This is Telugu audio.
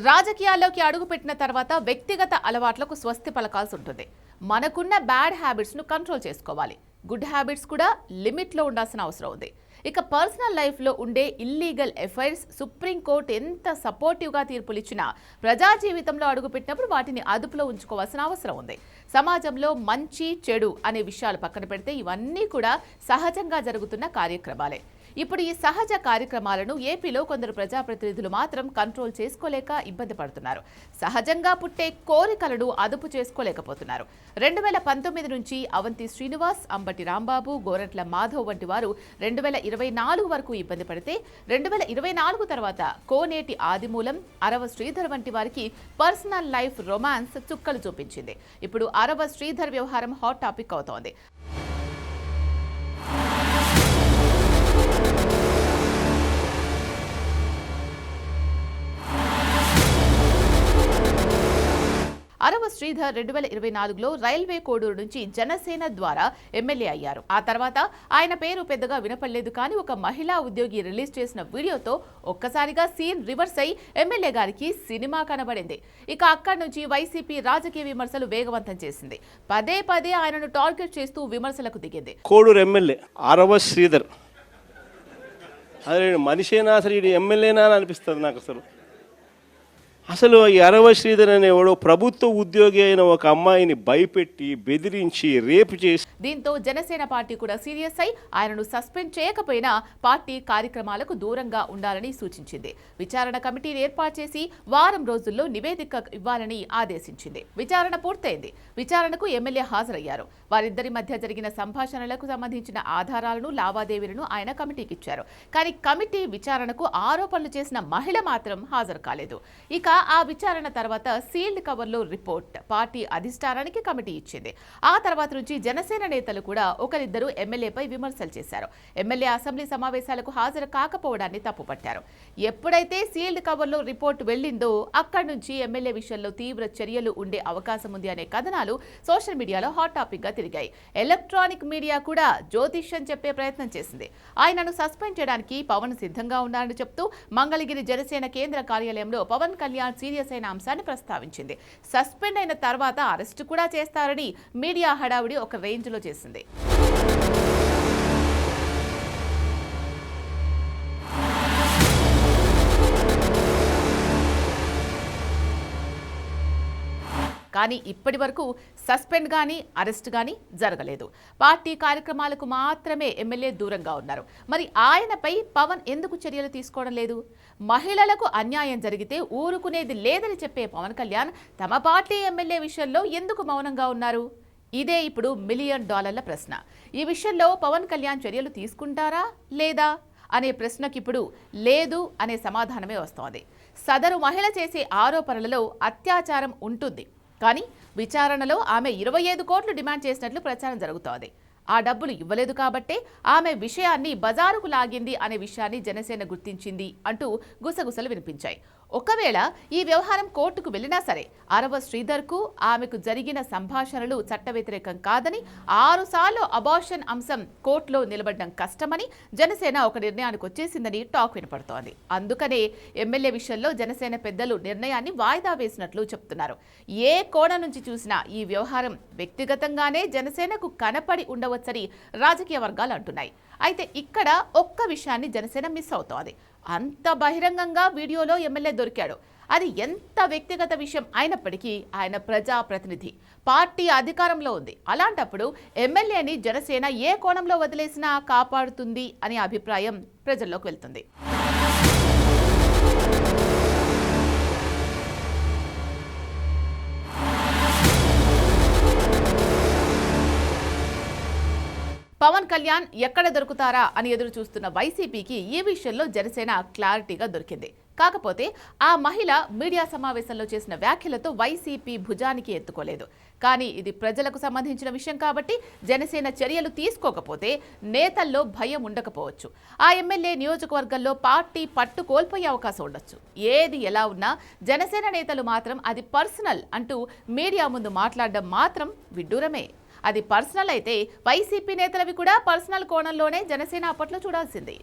రాజకీయాల్లోకి అడుగుపెట్టిన తర్వాత వ్యక్తిగత అలవాట్లకు స్వస్తి పలకాల్సి ఉంటుంది. మనకున్న బ్యాడ్ హ్యాబిట్స్ను కంట్రోల్ చేసుకోవాలి. గుడ్ హ్యాబిట్స్ కూడా లిమిట్లో ఉండాల్సిన అవసరం ఉంది. ఇక పర్సనల్ లైఫ్లో ఉండే ఇల్లీగల్ ఎఫైర్స్ సుప్రీంకోర్టు ఎంత సపోర్టివ్గా తీర్పులిచ్చినా ప్రజా జీవితంలో అడుగుపెట్టినప్పుడు వాటిని అదుపులో ఉంచుకోవాల్సిన అవసరం ఉంది. సమాజంలో మంచి చెడు అనే విషయాలు పక్కన పెడితే ఇవన్నీ కూడా సహజంగా జరుగుతున్న కార్యక్రమాలే. ఇప్పుడు ఈ సహజ కార్యక్రమాలను ఏపీలో కొందరు ప్రజాప్రతినిధులు మాత్రం కంట్రోల్ చేసుకోలేక ఇబ్బంది పడుతున్నారు. సహజంగా పుట్టే కోరికలను అదుపు చేసుకోలేకపోతున్నారు. 2019 నుంచి అవంతి శ్రీనివాస్, అంబటి రాంబాబు, గోరంట్ల మాధవ్ వంటి వారు 2024 వరకు ఇబ్బంది పడితే 2024 తర్వాత కోనేటి ఆదిమూలం, అరవ శ్రీధర్ వంటి వారికి పర్సనల్ లైఫ్ రొమాన్స్ చుక్కలు చూపించింది. ఇప్పుడు అరవ శ్రీధర్ వ్యవహారం హాట్ టాపిక్ అవుతోంది. అరవ శ్రీధర్ 2024లో రైల్వే కోడూరు నుంచి జనసేన ద్వారా ఎమ్మెల్యే అయ్యారు. ఆ తర్వాత ఆయన పేరు పెద్దగా వినపడలేదు. కానీ ఒక మహిళా ఉద్యోగి రిలీజ్ చేసిన వీడియోతో ఒక్కసారిగా సీన్ రివర్స్ అయి ఎమ్మెల్యే గారికి సినిమా కనబడింది. ఇక అక్కడి నుంచి వైసీపీ రాజకీయ విమర్శలు వేగవంతం చేసింది. పదే పదే ఆయనను టార్గెట్ చేస్తూ విమర్శలకు దిగింది. కోడూరు ఎమ్మెల్యే అరవ శ్రీధర్ అదే మనిషేనా, అసలు ఇది ఎమ్మెల్యేనా అని అనిపిస్తుంది నాకు. అసలు ఈ అరవ శ్రీధర్ అనేవాడు ప్రభుత్వ ఉద్యోగి అయిన ఒక అమ్మాయిని భయపెట్టి బెదిరించి రేపు చేసి, దీంతో జనసేన పార్టీ కూడా సీరియస్ అయి ఆయనను సస్పెండ్ చేయకపోయినా పార్టీ కార్యక్రమాలకు దూరంగా ఉండాలని సూచించింది. విచారణ కమిటీని ఏర్పాటు చేసి వారం రోజుల్లో నివేదిక ఇవ్వాలని ఆదేశించింది. విచారణ పూర్తయింది. విచారణకు ఎమ్మెల్యే హాజరయ్యారు. వారిద్దరి మధ్య జరిగిన సంభాషణలకు సంబంధించిన ఆధారాలను, లావాదేవీలను ఆయన కమిటీకి ఇచ్చారు. కానీ కమిటీ విచారణకు ఆరోపణలు చేసిన మహిళ మాత్రం హాజరు కాలేదు. ఇక ఆ విచారణ తర్వాత సీల్డ్ కవర్లో రిపోర్ట్ పార్టీ అధిష్టానానికి కమిటీ ఇచ్చింది. ఆ తర్వాత నుంచి జనసేన నేతలు కూడా ఒకరిద్దరు ఎమ్మెల్యేపై విమర్శలు చేశారు. ఎమ్మెల్యే అసెంబ్లీ సమావేశాలకు హాజరు కాకపోవడాన్ని తప్పుపట్టారు. ఎప్పుడైతే సీల్డ్ కవర్లో రిపోర్ట్ వెళ్లిందో అక్కడి నుంచి ఎమ్మెల్యే విషయంలో తీవ్ర చర్యలు ఉండే అవకాశం ఉంది అనే కథనాలు సోషల్ మీడియాలో హాట్ టాపిక్ గా తిరిగాయి. ఎలక్ట్రానిక్ మీడియా కూడా జ్యోతిష్యం చెప్పే ప్రయత్నం చేసింది. ఆయనను సస్పెండ్ చేయడానికి పవన్ సిద్ధంగా ఉన్నారని చెప్తూ మంగళగిరి జనసేన కేంద్ర కార్యాలయంలో పవన్ కళ్యాణ్ సీరియస్ అయిన అంశాన్ని ప్రస్తావించింది. సస్పెండ్ అయిన తర్వాత అరెస్టు కూడా చేస్తారని మీడియా హడావుడి ఒక రేంజ్ లో చేసింది. కానీ ఇప్పటి వరకు సస్పెండ్ గానీ అరెస్ట్ గానీ జరగలేదు. పార్టీ కార్యక్రమాలకు మాత్రమే ఎమ్మెల్యే దూరంగా ఉన్నారు. మరి ఆయనపై పవన్ ఎందుకు చర్యలు తీసుకోవడం లేదు? మహిళలకు అన్యాయం జరిగితే ఊరుకునేది లేదని చెప్పే పవన్ కళ్యాణ్ తమ పార్టీ ఎమ్మెల్యే విషయంలో ఎందుకు మౌనంగా ఉన్నారు? ఇదే ఇప్పుడు $1 మిలియన్ ప్రశ్న. ఈ విషయంలో పవన్ కళ్యాణ్ చర్యలు తీసుకుంటారా లేదా అనే ప్రశ్నకిప్పుడు లేదు అనే సమాధానమే వస్తోంది. సదరు మహిళ చేసే ఆరోపణలలో అత్యాచారం ఉంటుంది. కానీ విచారణలో ఆమె 25 కోట్లు డిమాండ్ చేసినట్లు ప్రచారం జరుగుతోంది. ఆ డబ్బులు ఇవ్వలేదు కాబట్టే ఆమె విషయాన్ని బజారుకు లాగింది అనే విషయాన్ని జనసేన గుర్తించింది అంటూ గుసగుసలు వినిపించాయి. ఒకవేళ ఈ వ్యవహారం కోర్టుకు వెళ్లినా సరే అరవ శ్రీధర్కు ఆమెకు జరిగిన సంభాషణలు చట్ట వ్యతిరేకం కాదని, 6 సార్లు అబార్షన్ అంశం కోర్టులో నిలబడడం కష్టమని జనసేన ఒక నిర్ణయానికి వచ్చేసిందని టాక్ వినపడుతోంది. అందుకనే ఎమ్మెల్యే విషయంలో జనసేన పెద్దలు నిర్ణయాన్ని వాయిదా వేసినట్లు చెప్తున్నారు. ఏ కోణం నుంచి చూసినా ఈ వ్యవహారం వ్యక్తిగతంగానే జనసేనకు కనపడి ఉండవచ్చని రాజకీయ వర్గాలు అంటున్నాయి. అయితే ఇక్కడ ఒక్క విషయాన్ని జనసేన మిస్ అవుతోంది. అంత బహిరంగంగా వీడియోలో ఎమ్మెల్యే దొరికాడు. అది ఎంత వ్యక్తిగత విషయం అయినప్పటికీ ఆయన ప్రజాప్రతినిధి, పార్టీ అధికారంలో ఉంది. అలాంటప్పుడు ఎమ్మెల్యేని జనసేన ఏ కోణంలో వదిలేసినా కాపాడుతుంది అనే అభిప్రాయం ప్రజల్లోకి వెళ్తుంది. పవన్ కళ్యాణ్ ఎక్కడ దొరుకుతారా అని ఎదురు చూస్తున్న వైసీపీకి ఈ విషయంలో జనసేన క్లారిటీగా దొరికింది. కాకపోతే ఆ మహిళ మీడియా సమావేశంలో చేసిన వ్యాఖ్యలతో వైసీపీ భుజానికి ఎత్తుకోలేదు. కానీ ఇది ప్రజలకు సంబంధించిన విషయం కాబట్టి జనసేన చర్యలు తీసుకోకపోతే నేతల్లో భయం ఉండకపోవచ్చు. ఆ ఎమ్మెల్యే నియోజకవర్గంలో పార్టీ పట్టు కోల్పోయే అవకాశం ఉండొచ్చు. ఏది ఎలా ఉన్నా జనసేన నేతలు మాత్రం అది పర్సనల్ అంటూ మీడియా ముందు మాట్లాడడం మాత్రం విడ్డూరమే. అది పర్సనల్ అయితే వైసీపీ నేతలవి కూడా పర్సనల్ కోణంలోనే జనసేన అప్పట్లో చూడాల్సింది.